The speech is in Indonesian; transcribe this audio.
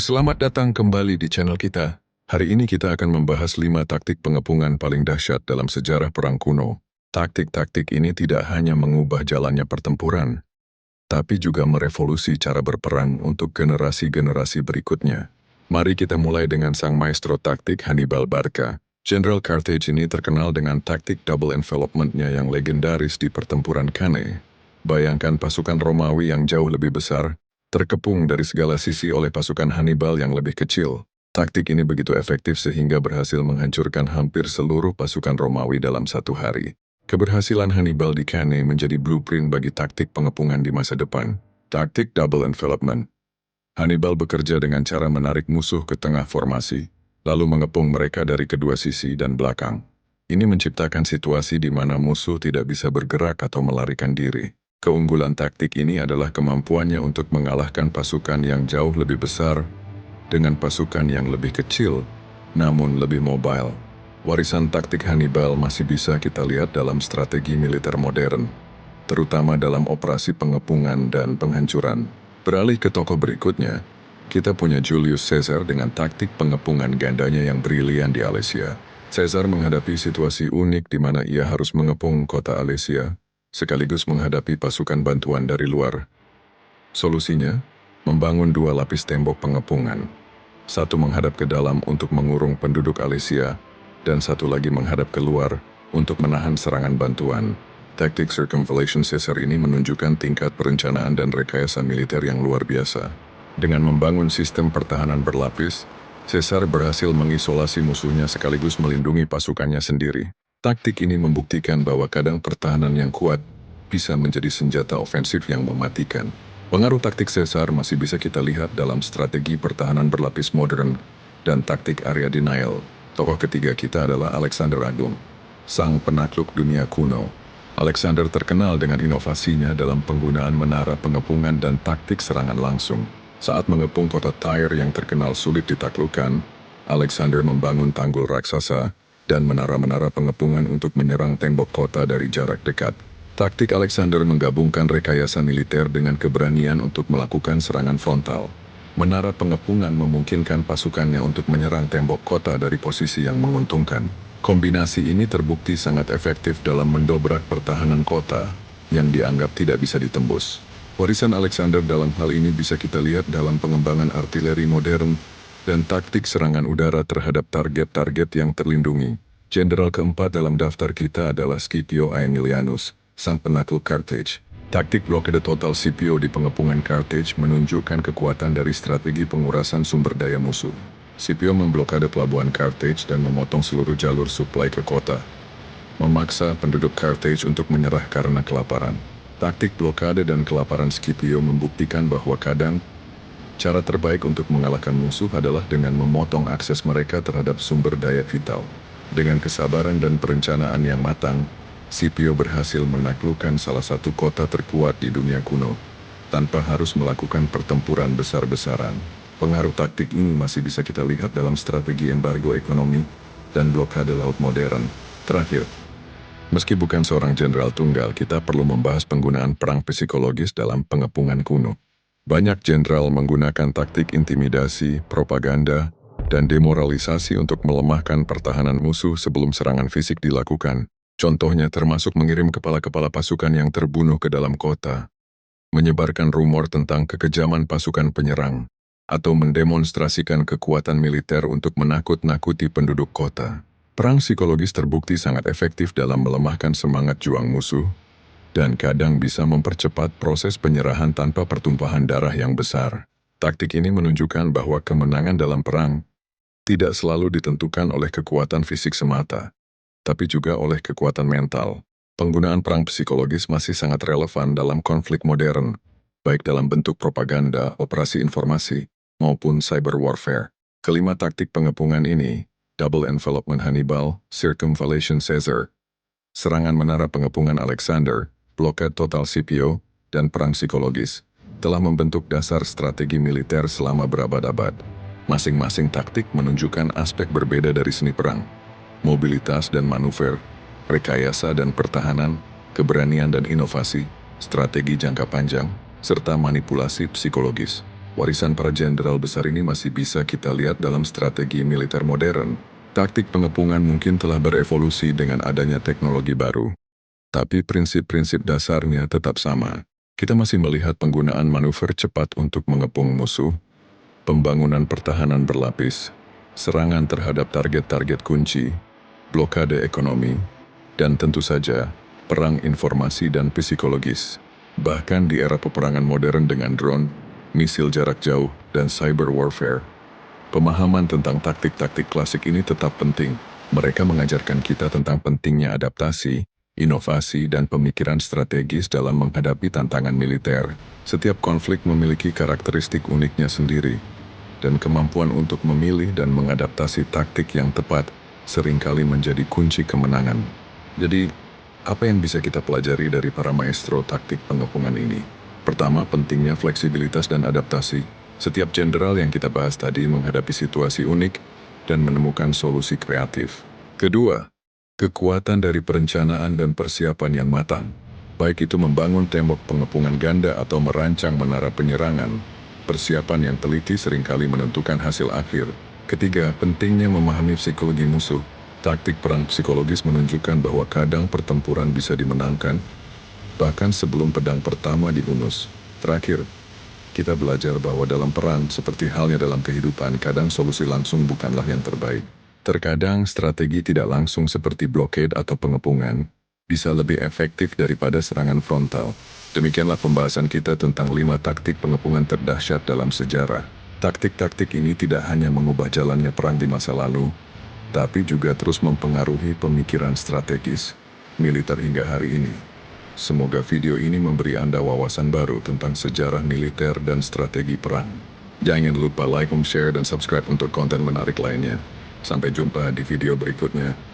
Selamat datang kembali di channel kita. Hari ini kita akan membahas 5 taktik pengepungan paling dahsyat dalam sejarah perang kuno. Taktik-taktik ini tidak hanya mengubah jalannya pertempuran, tapi juga merevolusi cara berperang untuk generasi-generasi berikutnya. Mari kita mulai dengan sang maestro taktik Hannibal Barca. Jenderal Carthage ini terkenal dengan taktik double envelopment-nya yang legendaris di pertempuran Cannae. Bayangkan pasukan Romawi yang jauh lebih besar, terkepung dari segala sisi oleh pasukan Hannibal yang lebih kecil. Taktik ini begitu efektif sehingga berhasil menghancurkan hampir seluruh pasukan Romawi dalam satu hari. Keberhasilan Hannibal di Cannae menjadi blueprint bagi taktik pengepungan di masa depan. Taktik double envelopment. Hannibal bekerja dengan cara menarik musuh ke tengah formasi, lalu mengepung mereka dari kedua sisi dan belakang. Ini menciptakan situasi di mana musuh tidak bisa bergerak atau melarikan diri. Keunggulan taktik ini adalah kemampuannya untuk mengalahkan pasukan yang jauh lebih besar dengan pasukan yang lebih kecil, namun lebih mobile. Warisan taktik Hannibal masih bisa kita lihat dalam strategi militer modern, terutama dalam operasi pengepungan dan penghancuran. Beralih ke tokoh berikutnya, kita punya Julius Caesar dengan taktik pengepungan gandanya yang brilian di Alesia. Caesar menghadapi situasi unik di mana ia harus mengepung kota Alesia, sekaligus menghadapi pasukan bantuan dari luar. Solusinya, membangun dua lapis tembok pengepungan. Satu menghadap ke dalam untuk mengurung penduduk Alesia, dan satu lagi menghadap keluar untuk menahan serangan bantuan. Taktik circumvallation Caesar ini menunjukkan tingkat perencanaan dan rekayasa militer yang luar biasa. Dengan membangun sistem pertahanan berlapis, Caesar berhasil mengisolasi musuhnya sekaligus melindungi pasukannya sendiri. Taktik ini membuktikan bahwa kadang pertahanan yang kuat bisa menjadi senjata ofensif yang mematikan. Pengaruh taktik Caesar masih bisa kita lihat dalam strategi pertahanan berlapis modern dan taktik area denial. Tokoh ketiga kita adalah Alexander Agung, sang penakluk dunia kuno. Alexander terkenal dengan inovasinya dalam penggunaan menara pengepungan dan taktik serangan langsung. Saat mengepung kota Tyre yang terkenal sulit ditaklukkan, Alexander membangun tanggul raksasa dan menara-menara pengepungan untuk menyerang tembok kota dari jarak dekat. Taktik Alexander menggabungkan rekayasa militer dengan keberanian untuk melakukan serangan frontal. Menara pengepungan memungkinkan pasukannya untuk menyerang tembok kota dari posisi yang menguntungkan. Kombinasi ini terbukti sangat efektif dalam mendobrak pertahanan kota yang dianggap tidak bisa ditembus. Warisan Alexander dalam hal ini bisa kita lihat dalam pengembangan artileri modern dan taktik serangan udara terhadap target-target yang terlindungi. Jenderal keempat dalam daftar kita adalah Scipio Aemilianus, sang penakluk Carthage. Taktik blokade total Scipio di pengepungan Carthage menunjukkan kekuatan dari strategi pengurasan sumber daya musuh. Scipio memblokade pelabuhan Carthage dan memotong seluruh jalur suplai ke kota, memaksa penduduk Carthage untuk menyerah karena kelaparan. Taktik blokade dan kelaparan Scipio membuktikan bahwa kadang cara terbaik untuk mengalahkan musuh adalah dengan memotong akses mereka terhadap sumber daya vital. Dengan kesabaran dan perencanaan yang matang, Scipio berhasil menaklukkan salah satu kota terkuat di dunia kuno, tanpa harus melakukan pertempuran besar-besaran. Pengaruh taktik ini masih bisa kita lihat dalam strategi embargo ekonomi dan blokade laut modern. Terakhir, meski bukan seorang jenderal tunggal, kita perlu membahas penggunaan perang psikologis dalam pengepungan kuno. Banyak jenderal menggunakan taktik intimidasi, propaganda, dan demoralisasi untuk melemahkan pertahanan musuh sebelum serangan fisik dilakukan. Contohnya termasuk mengirim kepala-kepala pasukan yang terbunuh ke dalam kota, menyebarkan rumor tentang kekejaman pasukan penyerang, atau mendemonstrasikan kekuatan militer untuk menakut-nakuti penduduk kota. Perang psikologis terbukti sangat efektif dalam melemahkan semangat juang musuh, dan kadang bisa mempercepat proses penyerahan tanpa pertumpahan darah yang besar. Taktik ini menunjukkan bahwa kemenangan dalam perang tidak selalu ditentukan oleh kekuatan fisik semata, tapi juga oleh kekuatan mental. Penggunaan perang psikologis masih sangat relevan dalam konflik modern, baik dalam bentuk propaganda, operasi informasi, maupun cyber warfare. Kelima taktik pengepungan ini, double envelopment Hannibal, circumvallation Caesar, serangan menara pengepungan Alexander, blokade total Scipio, dan perang psikologis, telah membentuk dasar strategi militer selama berabad-abad. Masing-masing taktik menunjukkan aspek berbeda dari seni perang. Mobilitas dan manuver, rekayasa dan pertahanan, keberanian dan inovasi, strategi jangka panjang, serta manipulasi psikologis. Warisan para jenderal besar ini masih bisa kita lihat dalam strategi militer modern. Taktik pengepungan mungkin telah berevolusi dengan adanya teknologi baru, tapi prinsip-prinsip dasarnya tetap sama. Kita masih melihat penggunaan manuver cepat untuk mengepung musuh, pembangunan pertahanan berlapis, serangan terhadap target-target kunci, blokade ekonomi, dan tentu saja perang informasi dan psikologis. Bahkan di era peperangan modern dengan drone, misil jarak jauh, dan cyber warfare, pemahaman tentang taktik-taktik klasik ini tetap penting. Mereka mengajarkan kita tentang pentingnya adaptasi, inovasi, dan pemikiran strategis dalam menghadapi tantangan militer. Setiap konflik memiliki karakteristik uniknya sendiri, dan kemampuan untuk memilih dan mengadaptasi taktik yang tepat seringkali menjadi kunci kemenangan. Jadi, apa yang bisa kita pelajari dari para maestro taktik pengepungan ini? Pertama, pentingnya fleksibilitas dan adaptasi. Setiap jenderal yang kita bahas tadi menghadapi situasi unik dan menemukan solusi kreatif. Kedua, kekuatan dari perencanaan dan persiapan yang matang. Baik itu membangun tembok pengepungan ganda atau merancang menara penyerangan, persiapan yang teliti seringkali menentukan hasil akhir. Ketiga, pentingnya memahami psikologi musuh. Taktik perang psikologis menunjukkan bahwa kadang pertempuran bisa dimenangkan, bahkan sebelum pedang pertama dihunus. Terakhir, kita belajar bahwa dalam perang, seperti halnya dalam kehidupan, kadang solusi langsung bukanlah yang terbaik. Terkadang strategi tidak langsung seperti blockade atau pengepungan bisa lebih efektif daripada serangan frontal. Demikianlah pembahasan kita tentang 5 taktik pengepungan terdahsyat dalam sejarah. Taktik-taktik ini tidak hanya mengubah jalannya perang di masa lalu, tapi juga terus mempengaruhi pemikiran strategis militer hingga hari ini. Semoga video ini memberi Anda wawasan baru tentang sejarah militer dan strategi perang. Jangan lupa like, share, dan subscribe untuk konten menarik lainnya. Sampai jumpa di video berikutnya.